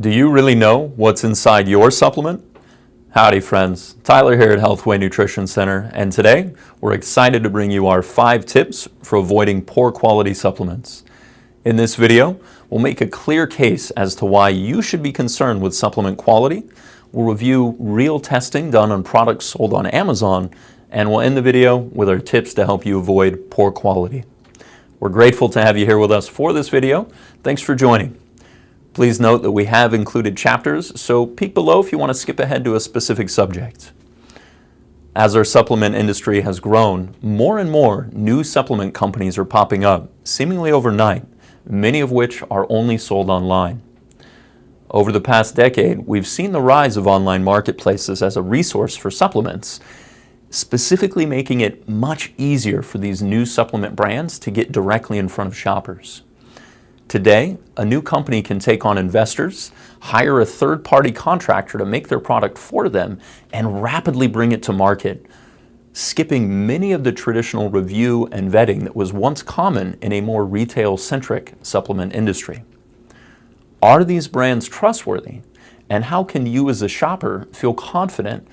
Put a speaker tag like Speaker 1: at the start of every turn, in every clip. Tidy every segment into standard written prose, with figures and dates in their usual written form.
Speaker 1: Do you really know what's inside your supplement? Howdy friends, Tyler here at Healthway Nutrition Center, and today we're excited to bring you our 5 tips for avoiding poor quality supplements. In this video, we'll make a clear case as to why you should be concerned with supplement quality. We'll review real testing done on products sold on Amazon, and we'll end the video with our tips to help you avoid poor quality. We're grateful to have you here with us for this video. Thanks for joining. Please note that we have included chapters, so peek below if you want to skip ahead to a specific subject. As our supplement industry has grown, more and more new supplement companies are popping up, seemingly overnight, many of which are only sold online. Over the past decade, we've seen the rise of online marketplaces as a resource for supplements, specifically making it much easier for these new supplement brands to get directly in front of shoppers. Today, a new company can take on investors, hire a third-party contractor to make their product for them, and rapidly bring it to market, skipping many of the traditional review and vetting that was once common in a more retail-centric supplement industry. Are these brands trustworthy? And how can you as a shopper feel confident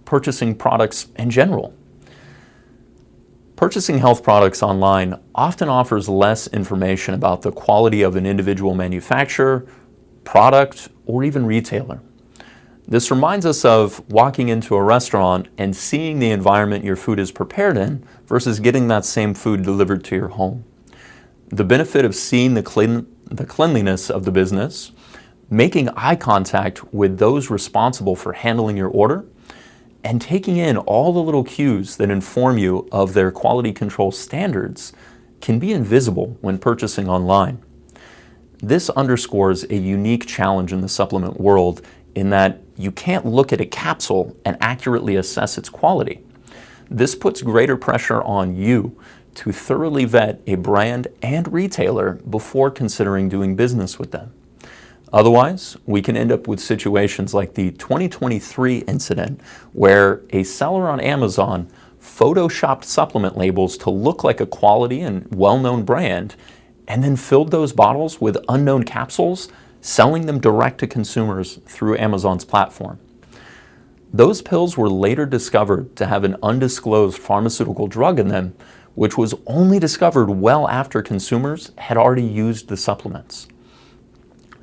Speaker 1: purchasing products in general? Purchasing health products online often offers less information about the quality of an individual manufacturer, product, or even retailer. This reminds us of walking into a restaurant and seeing the environment your food is prepared in versus getting that same food delivered to your home. The benefit of seeing the cleanliness of the business, making eye contact with those responsible for handling your order, and taking in all the little cues that inform you of their quality control standards can be invisible when purchasing online. This underscores a unique challenge in the supplement world in that you can't look at a capsule and accurately assess its quality. This puts greater pressure on you to thoroughly vet a brand and retailer before considering doing business with them. Otherwise, we can end up with situations like the 2023 incident where a seller on Amazon photoshopped supplement labels to look like a quality and well-known brand and then filled those bottles with unknown capsules, selling them direct to consumers through Amazon's platform. Those pills were later discovered to have an undisclosed pharmaceutical drug in them, which was only discovered well after consumers had already used the supplements.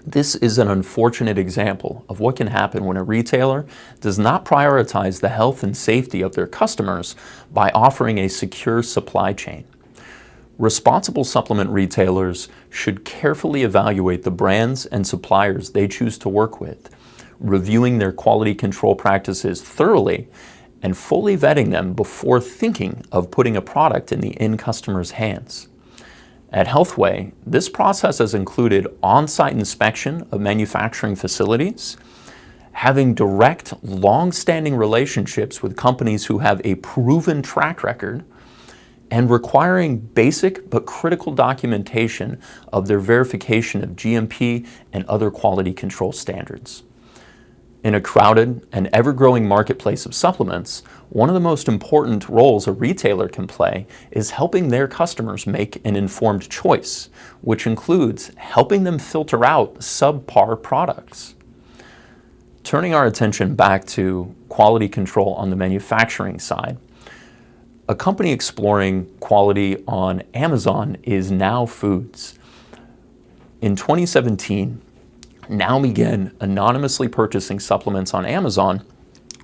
Speaker 1: This is an unfortunate example of what can happen when a retailer does not prioritize the health and safety of their customers by offering a secure supply chain. Responsible supplement retailers should carefully evaluate the brands and suppliers they choose to work with, reviewing their quality control practices thoroughly and fully vetting them before thinking of putting a product in the end customer's hands. At Healthway, this process has included on-site inspection of manufacturing facilities, having direct, long-standing relationships with companies who have a proven track record, and requiring basic but critical documentation of their verification of GMP and other quality control standards. In a crowded and ever-growing marketplace of supplements, one of the most important roles a retailer can play is helping their customers make an informed choice, which includes helping them filter out subpar products. Turning our attention back to quality control on the manufacturing side, a company exploring quality on Amazon is Now Foods. In 2017, Now began anonymously purchasing supplements on Amazon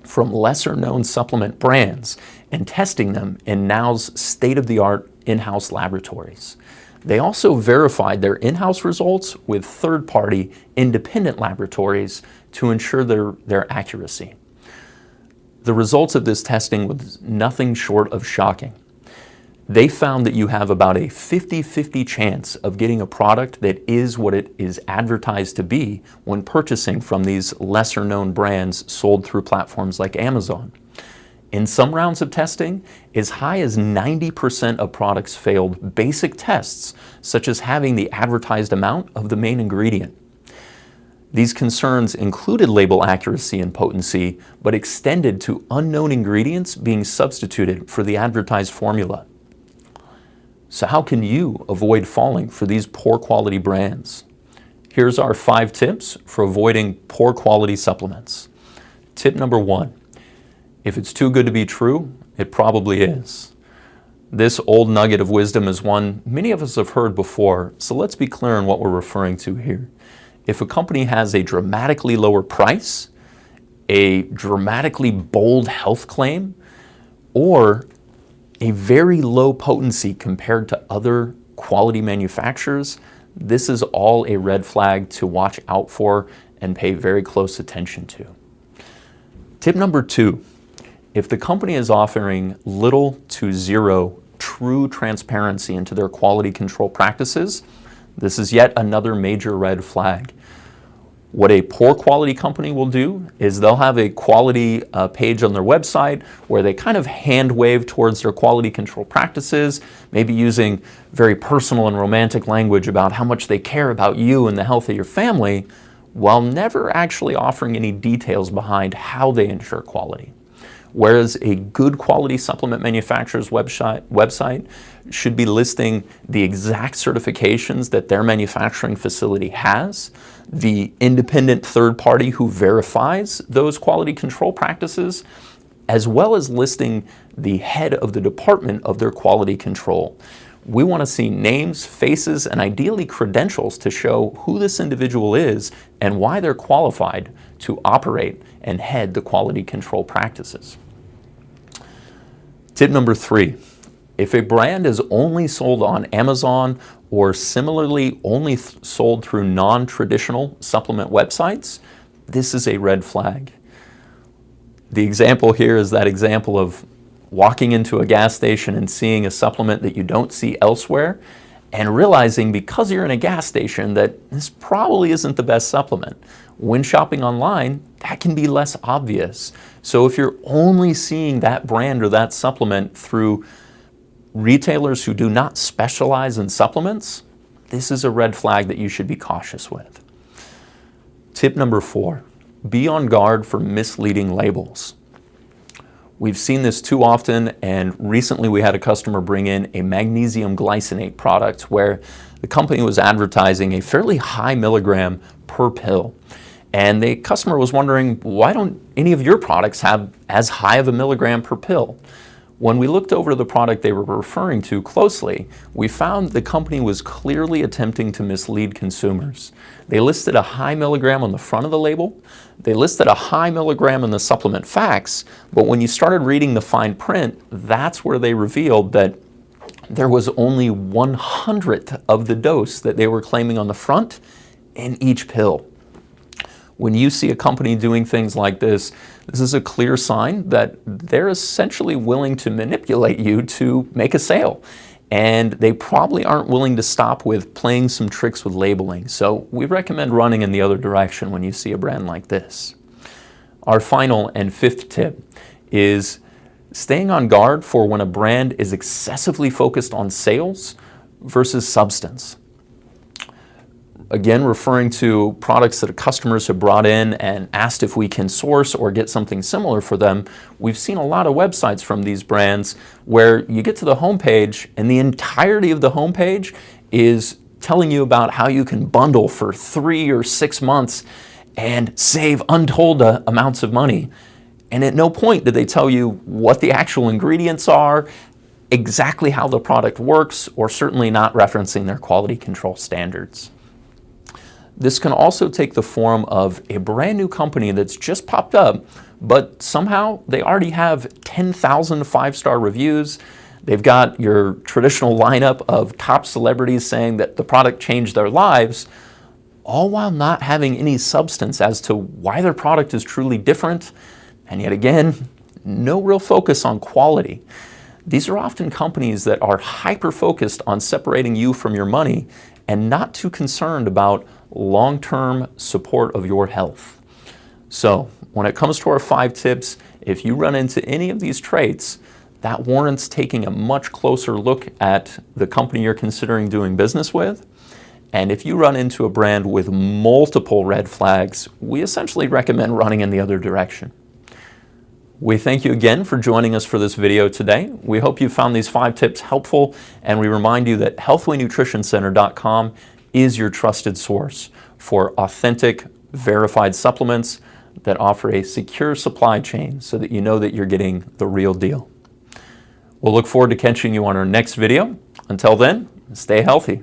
Speaker 1: from lesser-known supplement brands and testing them in Now's state-of-the-art in-house laboratories. They also verified their in-house results with third-party independent laboratories to ensure their accuracy. The results of this testing was nothing short of shocking. They found that you have about a 50-50 chance of getting a product that is what it is advertised to be when purchasing from these lesser-known brands sold through platforms like Amazon. In some rounds of testing, as high as 90% of products failed basic tests, such as having the advertised amount of the main ingredient. These concerns included label accuracy and potency, but extended to unknown ingredients being substituted for the advertised formula. So how can you avoid falling for these poor quality brands? Here's our 5 tips for avoiding poor quality supplements. Tip number 1, if it's too good to be true, it probably is. This old nugget of wisdom is one many of us have heard before, so let's be clear on what we're referring to here. If a company has a dramatically lower price, a dramatically bold health claim, or a very low potency compared to other quality manufacturers, this is all a red flag to watch out for and pay very close attention to. Tip number 2, if the company is offering little to zero true transparency into their quality control practices, this is yet another major red flag. What a poor quality company will do is they'll have a quality page on their website where they kind of hand wave towards their quality control practices, maybe using very personal and romantic language about how much they care about you and the health of your family, while never actually offering any details behind how they ensure quality. Whereas a good quality supplement manufacturer's website should be listing the exact certifications that their manufacturing facility has, the independent third party who verifies those quality control practices, as well as listing the head of the department of their quality control. We want to see names, faces, and ideally credentials to show who this individual is and why they're qualified to operate and head the quality control practices. Tip number 3, if a brand is only sold on Amazon or similarly only sold through non-traditional supplement websites, this is a red flag. The example here is that example of walking into a gas station and seeing a supplement that you don't see elsewhere and realizing because you're in a gas station that this probably isn't the best supplement. When shopping online, that can be less obvious. So if you're only seeing that brand or that supplement through retailers who do not specialize in supplements, this is a red flag that you should be cautious with. Tip number 4, be on guard for misleading labels. We've seen this too often, and recently we had a customer bring in a magnesium glycinate product where the company was advertising a fairly high milligram per pill. And the customer was wondering, why don't any of your products have as high of a milligram per pill? When we looked over the product they were referring to closely, we found the company was clearly attempting to mislead consumers. They listed a high milligram on the front of the label, they listed a high milligram in the supplement facts, but when you started reading the fine print, that's where they revealed that there was only 1/100th of the dose that they were claiming on the front in each pill. When you see a company doing things like this, this is a clear sign that they're essentially willing to manipulate you to make a sale. And they probably aren't willing to stop with playing some tricks with labeling. So we recommend running in the other direction when you see a brand like this. Our final and 5th tip is staying on guard for when a brand is excessively focused on sales versus substance. Again, referring to products that customers have brought in and asked if we can source or get something similar for them, we've seen a lot of websites from these brands where you get to the homepage and the entirety of the homepage is telling you about how you can bundle for 3 or 6 months and save untold amounts of money. And at no point did they tell you what the actual ingredients are, exactly how the product works, or certainly not referencing their quality control standards. This can also take the form of a brand new company that's just popped up, but somehow they already have 10,000 5-star reviews. They've got your traditional lineup of top celebrities saying that the product changed their lives, all while not having any substance as to why their product is truly different, and yet again, no real focus on quality. These are often companies that are hyper-focused on separating you from your money and not too concerned about long-term support of your health. So when it comes to our 5 tips, if you run into any of these traits, that warrants taking a much closer look at the company you're considering doing business with. And if you run into a brand with multiple red flags, we essentially recommend running in the other direction. We thank you again for joining us for this video today. We hope you found these 5 tips helpful, and we remind you that healthwaynutritioncenter.com is your trusted source for authentic, verified supplements that offer a secure supply chain so that you know that you're getting the real deal. We'll look forward to catching you on our next video. Until then, stay healthy.